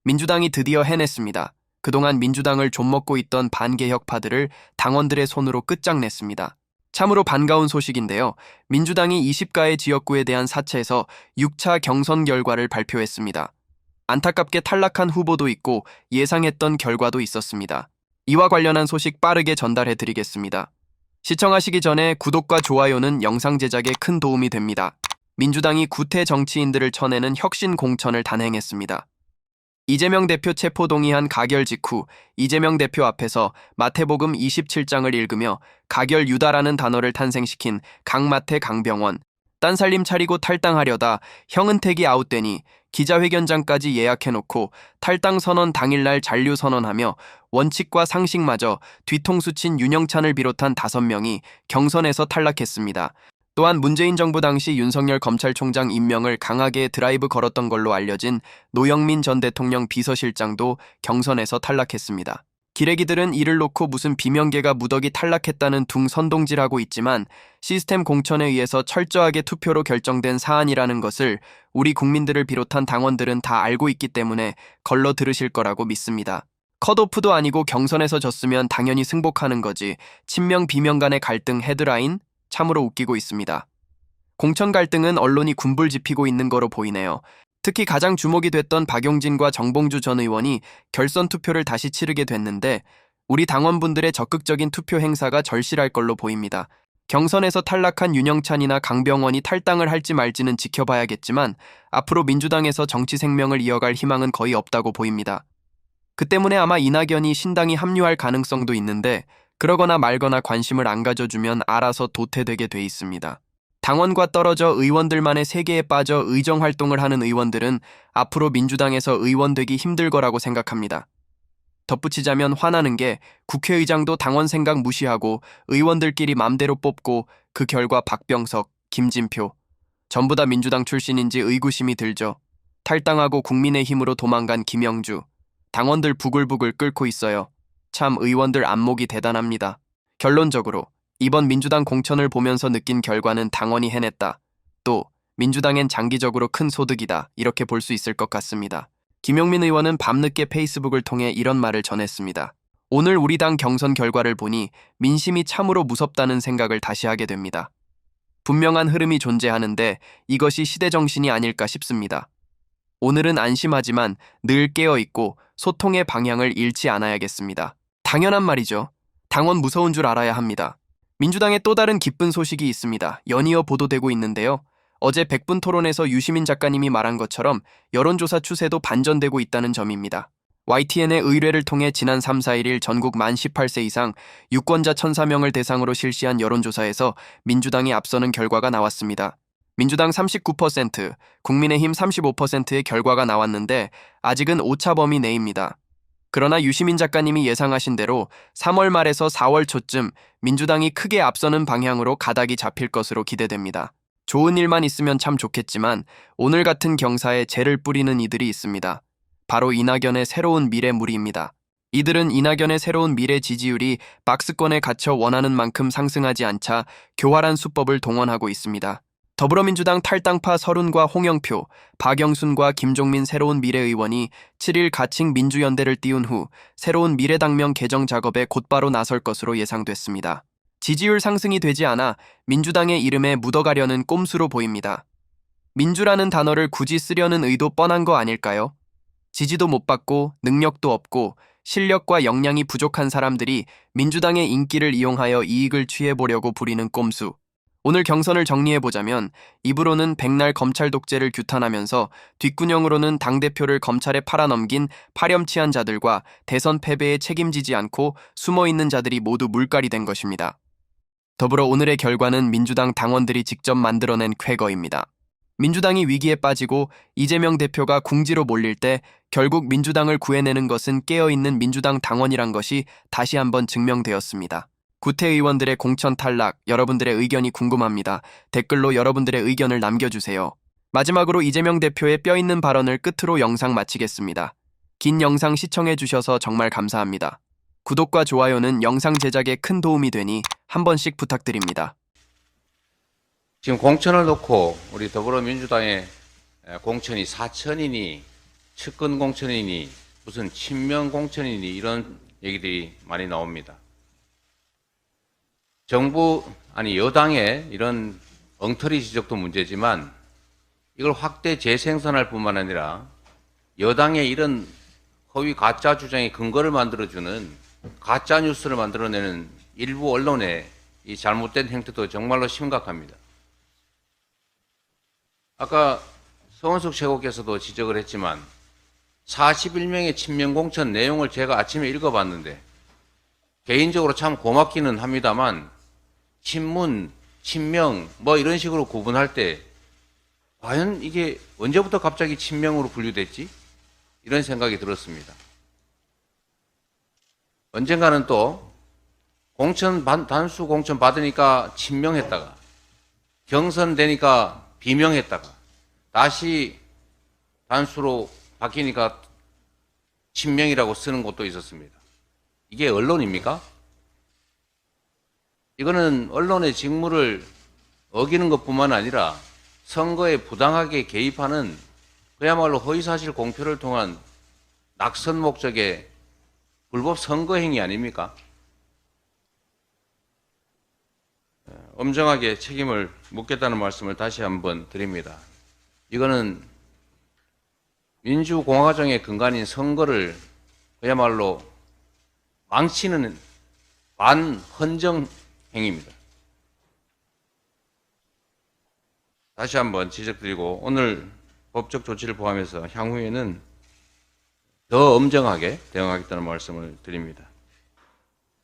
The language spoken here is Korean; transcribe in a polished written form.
민주당이 드디어 해냈습니다. 그동안 민주당을 좀먹고 있던 반개혁파들을 당원들의 손으로 끝장냈습니다. 참으로 반가운 소식인데요. 민주당이 20가의 지역구에 대한 사채에서 6차 경선 결과를 발표했습니다. 안타깝게 탈락한 후보도 있고 예상했던 결과도 있었습니다. 이와 관련한 소식 빠르게 전달해 드리겠습니다. 시청하시기 전에 구독과 좋아요는 영상 제작에 큰 도움이 됩니다. 민주당이 구태 정치인들을 쳐내는 혁신 공천을 단행했습니다. 이재명 대표 체포 동의안 가결 직후 이재명 대표 앞에서 마태복음 27장을 읽으며 가결 유다라는 단어를 탄생시킨 강마태 강병원, 딴살림 차리고 탈당하려다 형은택이 아웃되니 기자회견장까지 예약해놓고 탈당 선언 당일날 잔류 선언하며 원칙과 상식마저 뒤통수 친 윤영찬을 비롯한 5명이 경선에서 탈락했습니다. 또한 문재인 정부 당시 윤석열 검찰총장 임명을 강하게 드라이브 걸었던 걸로 알려진 노영민 전 대통령 비서실장도 경선에서 탈락했습니다. 기레기들은 이를 놓고 무슨 비명계가 무더기 탈락했다는 둥 선동질하고 있지만 시스템 공천에 의해서 철저하게 투표로 결정된 사안이라는 것을 우리 국민들을 비롯한 당원들은 다 알고 있기 때문에 걸러 들으실 거라고 믿습니다. 컷오프도 아니고 경선에서 졌으면 당연히 승복하는 거지. 친명 비명 간의 갈등 헤드라인? 참으로 웃기고 있습니다. 공천 갈등은 언론이 군불 지피고 있는 거로 보이네요. 특히 가장 주목이 됐던 박용진과 정봉주 전 의원이 결선 투표를 다시 치르게 됐는데 우리 당원분들의 적극적인 투표 행사가 절실할 걸로 보입니다. 경선에서 탈락한 윤영찬이나 강병원이 탈당을 할지 말지는 지켜봐야겠지만 앞으로 민주당에서 정치 생명을 이어갈 희망은 거의 없다고 보입니다. 그 때문에 아마 이낙연이 신당이 합류할 가능성도 있는데 그러거나 말거나 관심을 안 가져주면 알아서 도태되게 돼 있습니다. 당원과 떨어져 의원들만의 세계에 빠져 의정활동을 하는 의원들은 앞으로 민주당에서 의원되기 힘들 거라고 생각합니다. 덧붙이자면 화나는 게 국회의장도 당원 생각 무시하고 의원들끼리 맘대로 뽑고 그 결과 박병석, 김진표 전부 다 민주당 출신인지 의구심이 들죠. 탈당하고 국민의힘으로 도망간 김영주 당원들 부글부글 끓고 있어요. 참 의원들 안목이 대단합니다. 결론적으로 이번 민주당 공천을 보면서 느낀 결과는 당원이 해냈다. 또 민주당엔 장기적으로 큰 소득이다. 이렇게 볼 수 있을 것 같습니다. 김용민 의원은 밤늦게 페이스북을 통해 이런 말을 전했습니다. 오늘 우리 당 경선 결과를 보니 민심이 참으로 무섭다는 생각을 다시 하게 됩니다. 분명한 흐름이 존재하는데 이것이 시대정신이 아닐까 싶습니다. 오늘은 안심하지만 늘 깨어있고 소통의 방향을 잃지 않아야겠습니다. 당연한 말이죠. 당원 무서운 줄 알아야 합니다. 민주당의 또 다른 기쁜 소식이 있습니다. 연이어 보도되고 있는데요. 어제 100분 토론에서 유시민 작가님이 말한 것처럼 여론조사 추세도 반전되고 있다는 점입니다. YTN의 의뢰를 통해 지난 3, 4, 1일 전국 만 18세 이상 유권자 1,004명을 대상으로 실시한 여론조사에서 민주당이 앞서는 결과가 나왔습니다. 민주당 39%, 국민의힘 35%의 결과가 나왔는데 아직은 오차 범위 내입니다. 그러나 유시민 작가님이 예상하신 대로 3월 말에서 4월 초쯤 민주당이 크게 앞서는 방향으로 가닥이 잡힐 것으로 기대됩니다. 좋은 일만 있으면 참 좋겠지만 오늘 같은 경사에 재를 뿌리는 이들이 있습니다. 바로 이낙연의 새로운 미래무리입니다. 이들은 이낙연의 새로운 미래 지지율이 박스권에 갇혀 원하는 만큼 상승하지 않자 교활한 수법을 동원하고 있습니다. 더불어민주당 탈당파 서른과 홍영표, 박영순과 김종민 새로운 미래의원이 7일 가칭 민주연대를 띄운 후 새로운 미래당명 개정 작업에 곧바로 나설 것으로 예상됐습니다. 지지율 상승이 되지 않아 민주당의 이름에 묻어가려는 꼼수로 보입니다. 민주라는 단어를 굳이 쓰려는 의도 뻔한 거 아닐까요? 지지도 못 받고 능력도 없고 실력과 역량이 부족한 사람들이 민주당의 인기를 이용하여 이익을 취해보려고 부리는 꼼수. 오늘 경선을 정리해보자면 입으로는 백날 검찰 독재를 규탄하면서 뒷구녕으로는 당대표를 검찰에 팔아넘긴 파렴치한 자들과 대선 패배에 책임지지 않고 숨어있는 자들이 모두 물갈이 된 것입니다. 더불어 오늘의 결과는 민주당 당원들이 직접 만들어낸 쾌거입니다. 민주당이 위기에 빠지고 이재명 대표가 궁지로 몰릴 때 결국 민주당을 구해내는 것은 깨어있는 민주당 당원이란 것이 다시 한번 증명되었습니다. 구태의원들의 공천 탈락, 여러분들의 의견이 궁금합니다. 댓글로 여러분들의 의견을 남겨주세요. 마지막으로 이재명 대표의 뼈있는 발언을 끝으로 영상 마치겠습니다. 긴 영상 시청해주셔서 정말 감사합니다. 구독과 좋아요는 영상 제작에 큰 도움이 되니 한 번씩 부탁드립니다. 지금 공천을 놓고 우리 더불어민주당의 공천이 4천이니 측근 공천이니 무슨 친명 공천이니 이런 얘기들이 많이 나옵니다. 여당의 이런 엉터리 지적도 문제지만 이걸 확대 재생산할 뿐만 아니라 여당의 이런 허위 가짜 주장의 근거를 만들어주는 가짜 뉴스를 만들어내는 일부 언론의 이 잘못된 행태도 정말로 심각합니다. 아까 서원석 최고께서도 지적을 했지만 41명의 친명 공천 내용을 제가 아침에 읽어봤는데 개인적으로 참 고맙기는 합니다만 친문, 친명 뭐 이런 식으로 구분할 때 과연 이게 언제부터 갑자기 친명으로 분류됐지? 이런 생각이 들었습니다. 언젠가는 또 단수 공천 받으니까 친명했다가 경선되니까 비명했다가 다시 단수로 바뀌니까 친명이라고 쓰는 곳도 있었습니다. 이게 언론입니까? 이거는 언론의 직무를 어기는 것뿐만 아니라 선거에 부당하게 개입하는 그야말로 허위사실 공표를 통한 낙선 목적의 불법 선거 행위 아닙니까? 엄정하게 책임을 묻겠다는 말씀을 다시 한번 드립니다. 이거는 민주공화정의 근간인 선거를 그야말로 망치는 반헌정 행위입니다. 다시 한번 지적드리고 오늘 법적 조치를 포함해서 향후에는 더 엄정하게 대응하겠다는 말씀을 드립니다.